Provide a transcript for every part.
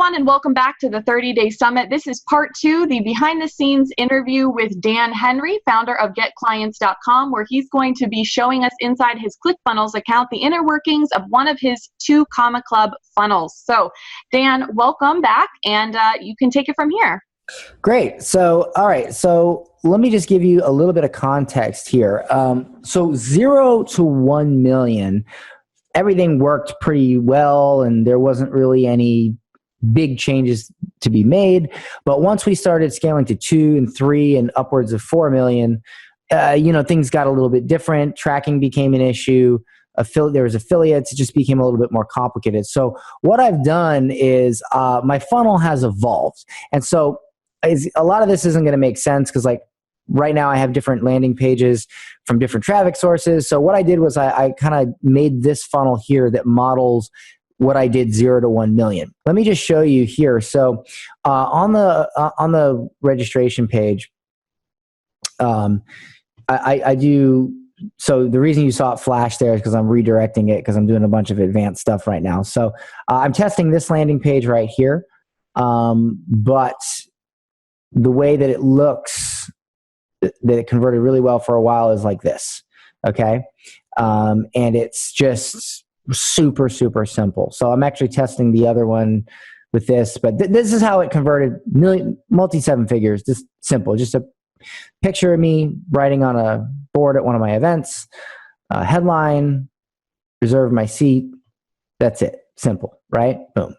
everyone, and welcome back to the 30-Day Summit. This is part 2, the behind-the-scenes interview with Dan Henry, founder of GetClients.com, where he's going to be showing us inside his ClickFunnels account the inner workings of one of his 2 Comma Club funnels. So, Dan, welcome back, and you can take it from here. Great. So, all right. So let me just give you a little bit of context here. So 0 to 1 million, everything worked pretty well, and there wasn't really any big changes to be made. But once we started scaling to 2 and 3 and upwards of 4 million, things got a little bit different. Tracking became an issue. There was affiliates. It just became a little bit more complicated. So what I've done is my funnel has evolved. And so a lot of this isn't going to make sense because right now I have different landing pages from different traffic sources. So what I did was I kind of made this funnel here that models what I did 0 to 1 million. Let me just show you here. So on the registration page, I do. So the reason you saw it flash there is because I'm redirecting it because I'm doing a bunch of advanced stuff right now. So I'm testing this landing page right here, but the way that it looks, that it converted really well for a while, is like this, okay? And it's just super, super simple. So I'm actually testing the other one with this, but this is how it converted multi-7 figures, just simple. Just a picture of me writing on a board at one of my events, headline, reserve my seat, that's it, simple, right? Boom.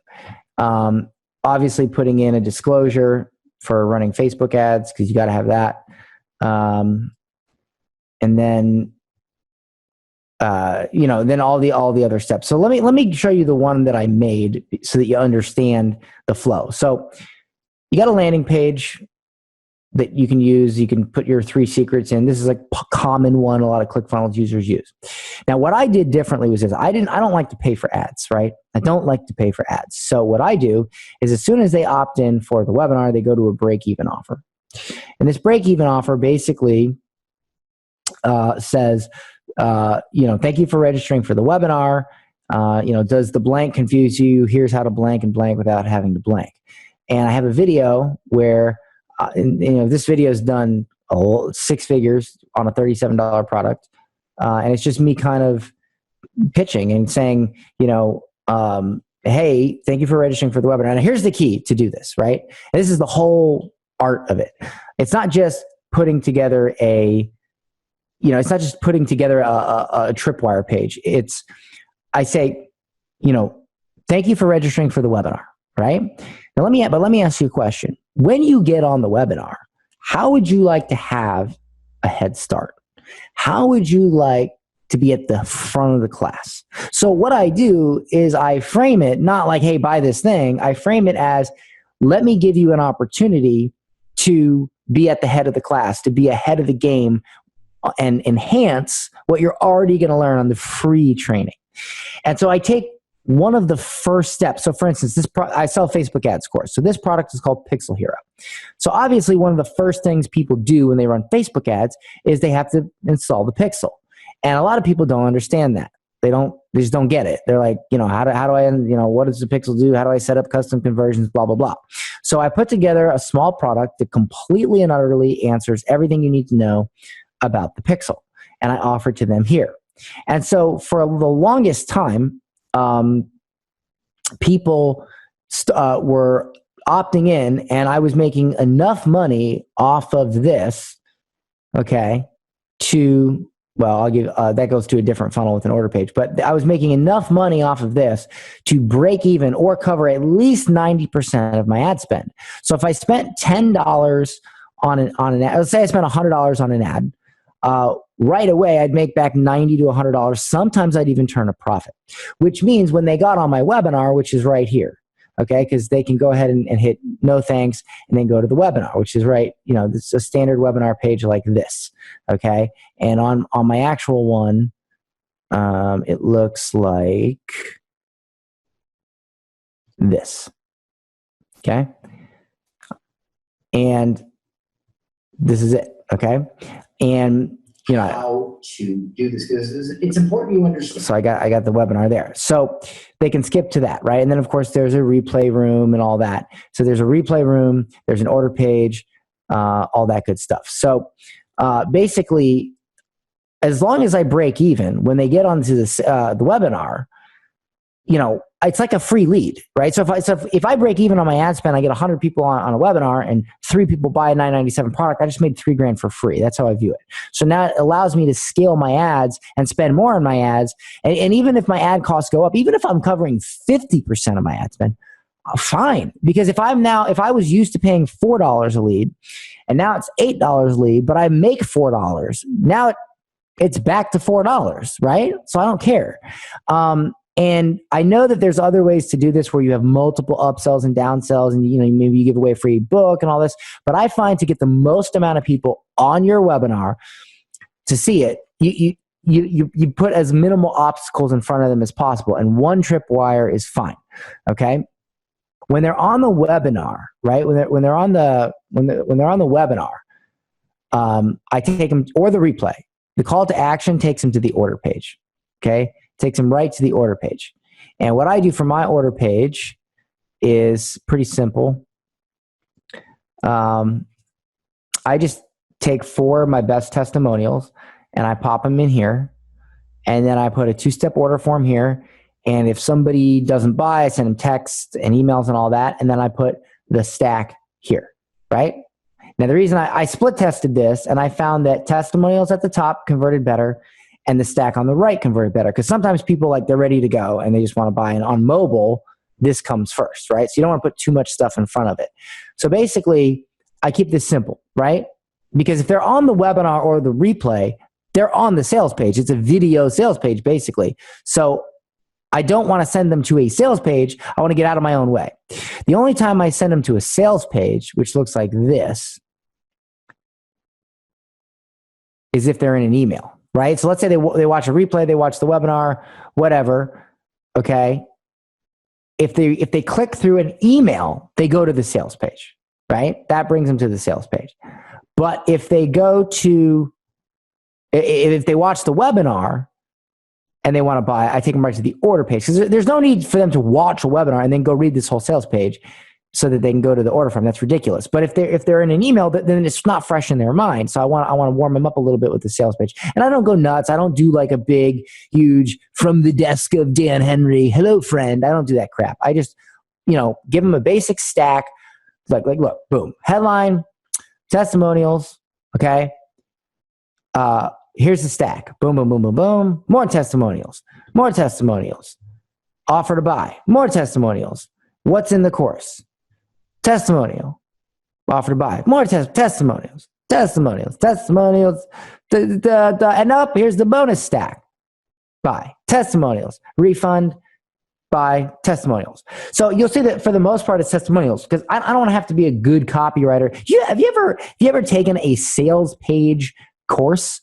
Obviously putting in a disclosure for running Facebook ads, because you got to have that. And then, then all the other steps. So let me show you the one that I made so that you understand the flow. So you got a landing page that you can use. You can put your 3 secrets in. This is a common one a lot of ClickFunnels users use. Now, what I did differently was this. I don't like to pay for ads, right? I don't like to pay for ads. So what I do is as soon as they opt in for the webinar, they go to a break-even offer. And this break-even offer basically says, thank you for registering for the webinar. Does the blank confuse you? Here's how to blank and blank without having to blank. And I have a video where this video is done 6 figures on a $37 product. And it's just me kind of pitching and saying, hey, thank you for registering for the webinar. And here's the key to do this, right? And this is the whole art of it. It's not just putting together a tripwire page. I say, thank you for registering for the webinar, right? Now let me ask you a question. When you get on the webinar, how would you like to have a head start? How would you like to be at the front of the class? So what I do is I frame it not like, hey, buy this thing. I frame it as, let me give you an opportunity to be at the head of the class, to be ahead of the game and enhance what you're already going to learn on the free training. And so I take one of the first steps. So for instance, I sell a Facebook ads course. So this product is called Pixel Hero. So obviously one of the first things people do when they run Facebook ads is they have to install the Pixel. And a lot of people don't understand that. They just don't get it. They're like, how do I, what does the Pixel do? How do I set up custom conversions, blah, blah, blah. So I put together a small product that completely and utterly answers everything you need to know about the Pixel. And I offer it to them here. And so for the longest time, people were opting in, and I was making enough money off of this, okay, I'll give that goes to a different funnel with an order page, but I was making enough money off of this to break even or cover at least 90% of my ad spend. So if I spent $10 on an ad, let's say I spent $100 on an ad, right away I'd make back $90 to $100. Sometimes I'd even turn a profit, which means when they got on my webinar, which is right here, okay, because they can go ahead and hit no thanks and then go to the webinar, which is right, this is a standard webinar page like this, okay, and on my actual one, it looks like this, okay, and this is it, okay, and how to do this, because it's important you understand. So I got the webinar there. So they can skip to that, right? And then of course there's a replay room and all that. So there's a replay room, there's an order page, all that good stuff. So basically, as long as I break even when they get onto this the webinar, it's like a free lead, right? So if I break even on my ad spend, I get 100 people on a webinar and 3 people buy a $9.97 product, I just made $3,000 for free. That's how I view it. So now it allows me to scale my ads and spend more on my ads. And even if my ad costs go up, even if I'm covering 50% of my ad spend, fine. Because if I was used to paying $4 a lead and now it's $8 a lead, but I make $4, now it's back to $4, right? So I don't care. And I know that there's other ways to do this where you have multiple upsells and downsells, and maybe you give away a free book and all this. But I find to get the most amount of people on your webinar to see it, you put as minimal obstacles in front of them as possible, and one tripwire is fine. Okay, when they're on the webinar, right? When they're on the webinar, I take them, or the replay. The call to action takes them to the order page. Okay. Takes them right to the order page. And what I do for my order page is pretty simple. I just take 4 of my best testimonials and I pop them in here. And then I put a 2-step order form here. And if somebody doesn't buy, I send them texts and emails and all that. And then I put the stack here, right? Now, the reason I split tested this, and I found that testimonials at the top converted better and the stack on the right converted better, because sometimes people, they're ready to go and they just want to buy. And on mobile, this comes first, right? So you don't want to put too much stuff in front of it. So basically, I keep this simple, right? Because if they're on the webinar or the replay, they're on the sales page. It's a video sales page, basically. So I don't want to send them to a sales page. I want to get out of my own way. The only time I send them to a sales page, which looks like this, is if they're in an email. Right? So let's say they watch a replay, they watch the webinar, whatever. Okay. If they click through an email, they go to the sales page, right? That brings them to the sales page. But if they watch the webinar and they want to buy, I take them right to the order page, because there's no need for them to watch a webinar and then go read this whole sales page so that they can go to the order form. That's ridiculous. But if they're in an email, then it's not fresh in their mind. So I want to warm them up a little bit with the sales page. And I don't go nuts. I don't do like a big, huge, from the desk of Dan Henry, hello friend. I don't do that crap. I just, give them a basic stack. Like look, boom, headline, testimonials. Okay. Here's the stack. Boom, boom, boom, boom, boom. More testimonials. Offer to buy. More testimonials. What's in the course? Testimonial. Offer to buy. More testimonials. And up, here's the bonus stack. Buy. Testimonials. Refund. Buy. Testimonials. So you'll see that for the most part, it's testimonials, because I don't have to be a good copywriter. Have you ever taken a sales page course?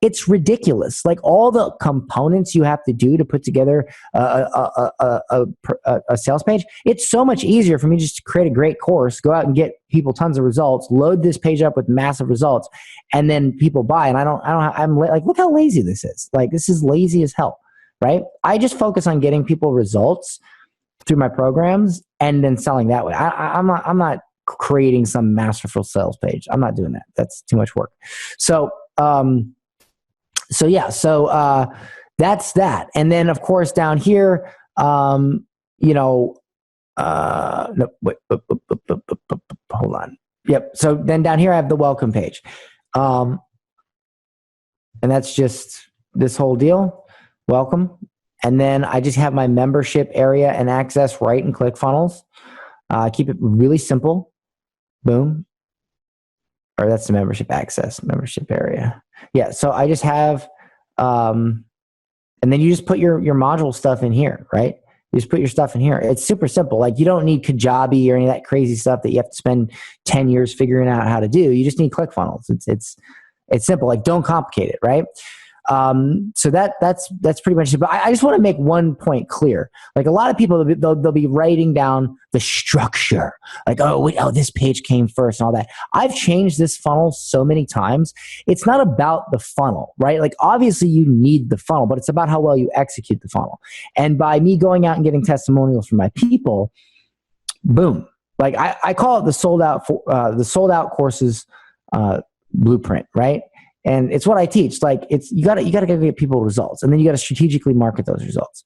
It's ridiculous. All the components you have to do to put together a sales page. It's so much easier for me just to create a great course, go out and get people tons of results, load this page up with massive results, and then people buy. And I'm look how lazy this is. This is lazy as hell, right? I just focus on getting people results through my programs and then selling that way. I'm not creating some masterful sales page. I'm not doing that. That's too much work. So that's that. And then of course down here, no, wait, hold on. Yep. So then down here I have the welcome page. And that's just this whole deal. Welcome. And then I just have my membership area and access right in ClickFunnels. Keep it really simple. Boom. Or that's the membership access, membership area. Yeah. So I just have, and then you just put your module stuff in here, right? You just put your stuff in here. It's super simple. You don't need Kajabi or any of that crazy stuff that you have to spend 10 years figuring out how to do. You just need ClickFunnels. It's simple. Don't complicate it, right? So that's pretty much it. But I just want to make one point clear. Like a lot of people, they'll be writing down the structure, like, this page came first and all that. I've changed this funnel so many times. It's not about the funnel, right? Like obviously you need the funnel, but it's about how well you execute the funnel. And by me going out and getting testimonials from my people, boom. Like I call it the sold out courses blueprint, right? And it's what I teach. Like you gotta go get people results, and then you gotta strategically market those results.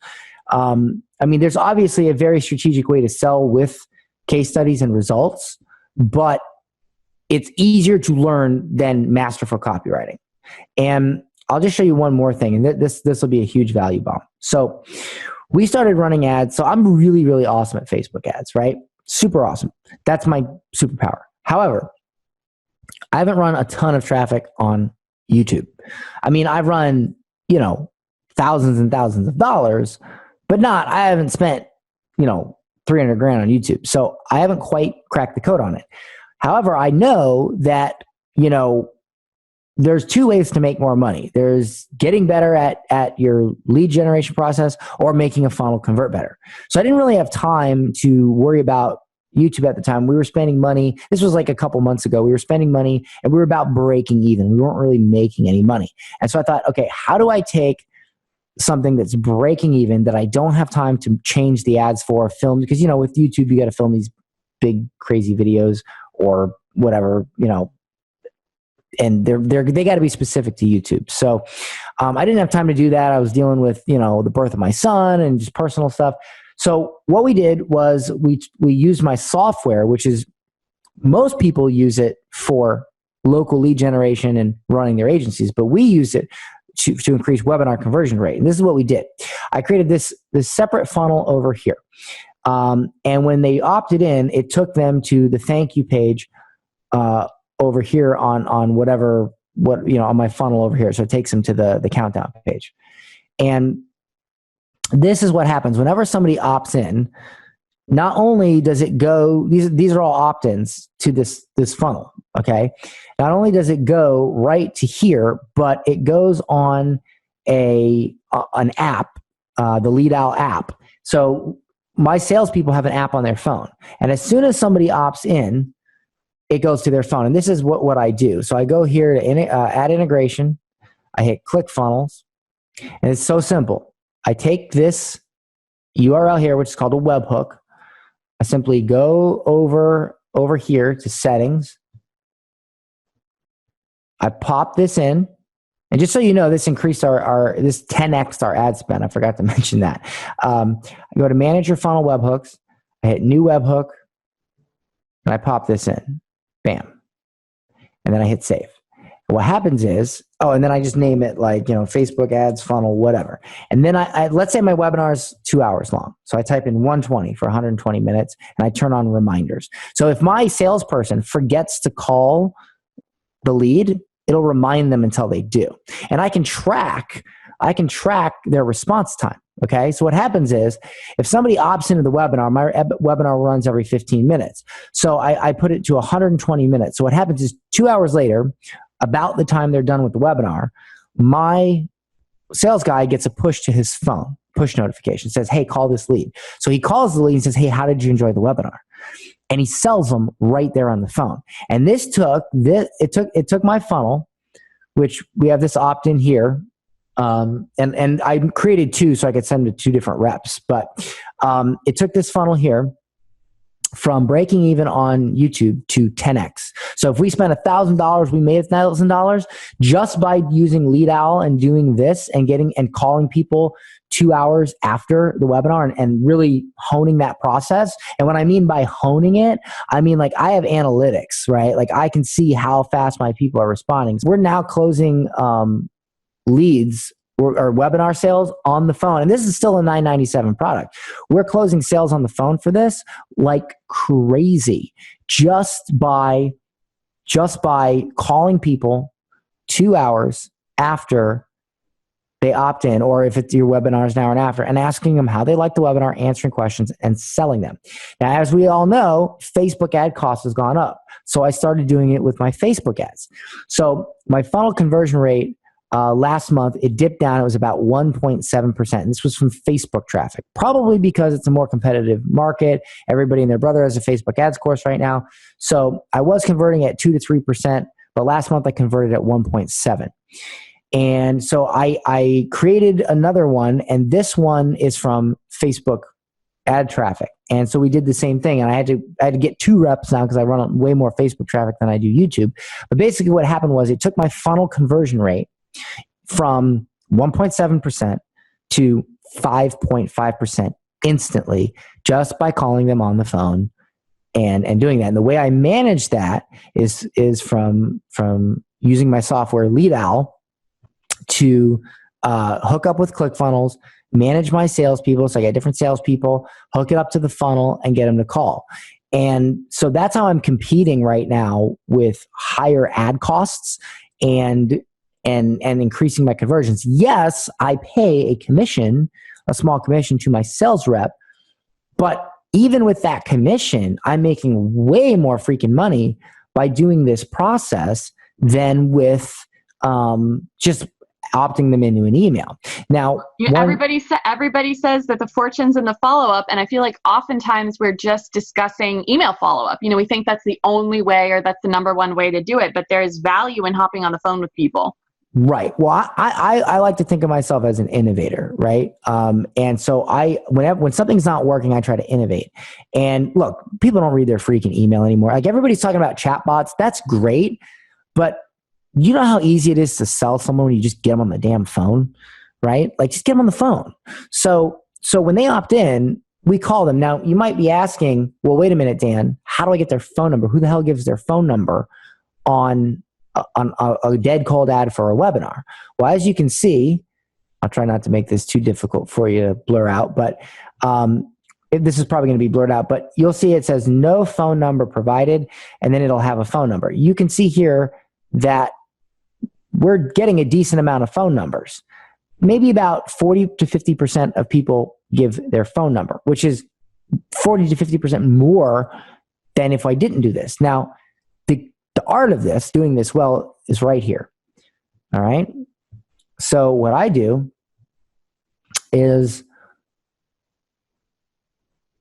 I mean, there's obviously a very strategic way to sell with case studies and results, but it's easier to learn than masterful copywriting. And I'll just show you one more thing, and this will be a huge value bomb. So we started running ads. So I'm really, really awesome at Facebook ads, right? Super awesome. That's my superpower. However, I haven't run a ton of traffic on YouTube. I mean, I've run, thousands and thousands of dollars, but I haven't spent, 300 grand on YouTube. So I haven't quite cracked the code on it. However, I know that, there's two ways to make more money. There's getting better at your lead generation process or making a funnel convert better. So I didn't really have time to worry about YouTube at the time. We were spending money. This was like a couple months ago. We were spending money and we were about breaking even. We weren't really making any money. And so I thought, okay, how do I take something that's breaking even that I don't have time to change the ads for, film? Because, with YouTube, you got to film these big, crazy videos or whatever, and they got to be specific to YouTube. So I didn't have time to do that. I was dealing with, the birth of my son and just personal stuff. So what we did was we used my software, which is most people use it for local lead generation and running their agencies, but we use it to increase webinar conversion rate. And this is what we did. I created this separate funnel over here. And when they opted in, it took them to the thank you page over here on on my funnel over here. So it takes them to the countdown page. And this is what happens whenever somebody opts in. Not only does it go, these are all opt-ins to this funnel, okay? Not only does it go right to here, but it goes on an app, the Lead Owl app. So my salespeople have an app on their phone. And as soon as somebody opts in, it goes to their phone. And this is what I do. So I go here to add integration. I hit click funnels. And it's so simple. I take this URL here, which is called a webhook. I simply go over here to settings. I pop this in. And just so you know, this increased this 10x our ad spend. I forgot to mention that. I go to manage your funnel webhooks. I hit new webhook. And I pop this in. Bam. And then I hit save. And what happens is, and then I just name it like, Facebook ads, funnel, whatever. And then I let's say my webinar is 2 hours long. So I type in 120 for 120 minutes and I turn on reminders. So if my salesperson forgets to call the lead, it'll remind them until they do. And I can track their response time. Okay. So what happens is if somebody opts into the webinar, my webinar runs every 15 minutes. So I put it to 120 minutes. So what happens is 2 hours later, about the time they're done with the webinar, my sales guy gets a push to his phone, push notification, says, hey, call this lead. So he calls the lead and says, hey, how did you enjoy the webinar? And he sells them right there on the phone. And it took my funnel, which we have this opt-in here. And I created two so I could send to two different reps, but it took this funnel here from breaking even on YouTube to 10x. So if we spent $1,000, we made $1,000 just by using Lead Owl and doing this and calling people 2 hours after the webinar and really honing that process. And what I mean by honing it, I mean like I have analytics, right? Like I can see how fast my people are responding. So we're now closing leads or webinar sales on the phone. And this is still a $9.97 product. We're closing sales on the phone for this like crazy just by calling people 2 hours after they opt in, or if it's your webinar is an hour and after, and asking them how they like the webinar, answering questions, and selling them. Now, as we all know, Facebook ad cost has gone up. So I started doing it with my Facebook ads. So my funnel conversion rate last month, it dipped down. It was about 1.7%. This was from Facebook traffic, probably because it's a more competitive market. Everybody and their brother has a Facebook ads course right now. So I was converting at 2 to 3%, but last month I converted at 1.7. And so I created another one, and this one is from Facebook ad traffic. And so we did the same thing, and I had to get 2 reps now because I run way more Facebook traffic than I do YouTube. But basically what happened was it took my funnel conversion rate from 1.7% to 5.5% instantly just by calling them on the phone and doing that. And the way I manage that is from using my software Lead Owl to hook up with ClickFunnels, manage my salespeople. So I got different salespeople, hook it up to the funnel and get them to call. And so that's how I'm competing right now with higher ad costs and increasing my conversions. Yes, I pay a small commission to my sales rep, but even with that commission, I'm making way more freaking money by doing this process than with just opting them into an email. Now, everybody says that the fortune's in the follow-up, and I feel like oftentimes we're just discussing email follow-up. We think that's the only way or that's the number one way to do it, but there's value in hopping on the phone with people. Right. Well, I like to think of myself as an innovator, right? And so when something's not working, I try to innovate. And look, people don't read their freaking email anymore. Like everybody's talking about chatbots. That's great, but you know how easy it is to sell someone when you just get them on the damn phone, right? Like just get them on the phone. So when they opt in, we call them. Now you might be asking, well, wait a minute, Dan, how do I get their phone number? Who the hell gives their phone number on a dead cold ad for a webinar? Well, as you can see, I'll try not to make this too difficult for you to blur out, but this is probably going to be blurred out, but you'll see it says no phone number provided, and then it'll have a phone number. You can see here that we're getting a decent amount of phone numbers. Maybe about 40 to 50% of people give their phone number, which is 40 to 50% more than if I didn't do this. Now, the art of this, doing this well, is right here. All right. So what I do is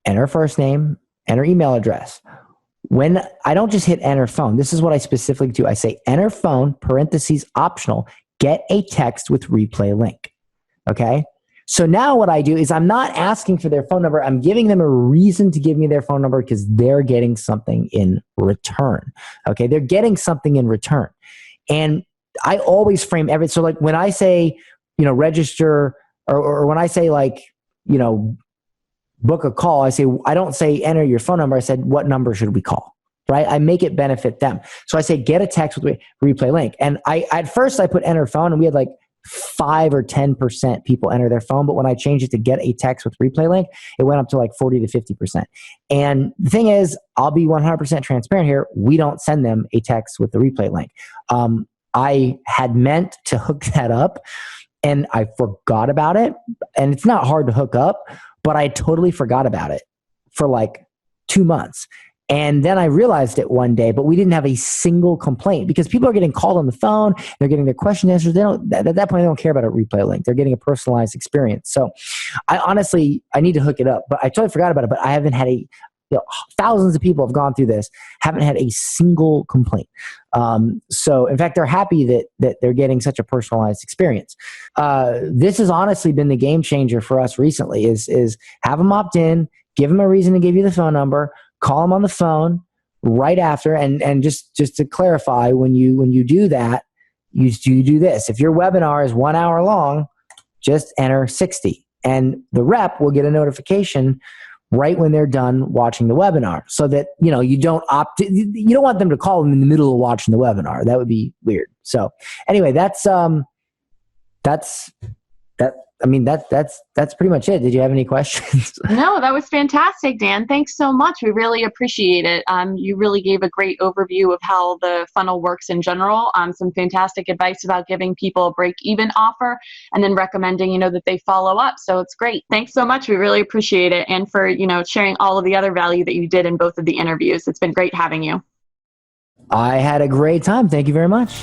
enter first name, enter email address. When I don't just hit enter phone, this is what I specifically do. I say enter phone, parentheses, optional, get a text with replay link. Okay. So now what I do is I'm not asking for their phone number. I'm giving them a reason to give me their phone number because they're getting something in return. Okay. They're getting something in return. And I always frame everything. So like when I say, register or when I say book a call, I don't say enter your phone number. I said, what number should we call? Right? I make it benefit them. So I say, get a text with replay link. And at first I put enter phone and we had like 5 or 10% people enter their phone. But when I changed it to get a text with replay link, it went up to like 40 to 50%. And the thing is, I'll be 100% transparent here. We don't send them a text with the replay link. I had meant to hook that up and I forgot about it. And it's not hard to hook up, but I totally forgot about it for like 2 months. And then I realized it one day, but we didn't have a single complaint because people are getting called on the phone. They're getting their question answered. At that point, they don't care about a replay link. They're getting a personalized experience. So I need to hook it up, but I totally forgot about it. But I haven't had thousands of people have gone through this, haven't had a single complaint. So in fact, they're happy that they're getting such a personalized experience. This has honestly been the game changer for us recently is have them opt in, give them a reason to give you the phone number, call them on the phone right after. And just to clarify, when you do that, you do this. If your webinar is 1 hour long, just enter 60 and the rep will get a notification right when they're done watching the webinar so that, you don't want them to call them in the middle of watching the webinar. That would be weird. So anyway, that's pretty much it. Did you have any questions? No, that was fantastic, Dan. Thanks so much. We really appreciate it. You really gave a great overview of how the funnel works in general. Some fantastic advice about giving people a break-even offer and then recommending, that they follow up. So it's great. Thanks so much. We really appreciate it. And for, sharing all of the other value that you did in both of the interviews. It's been great having you. I had a great time. Thank you very much.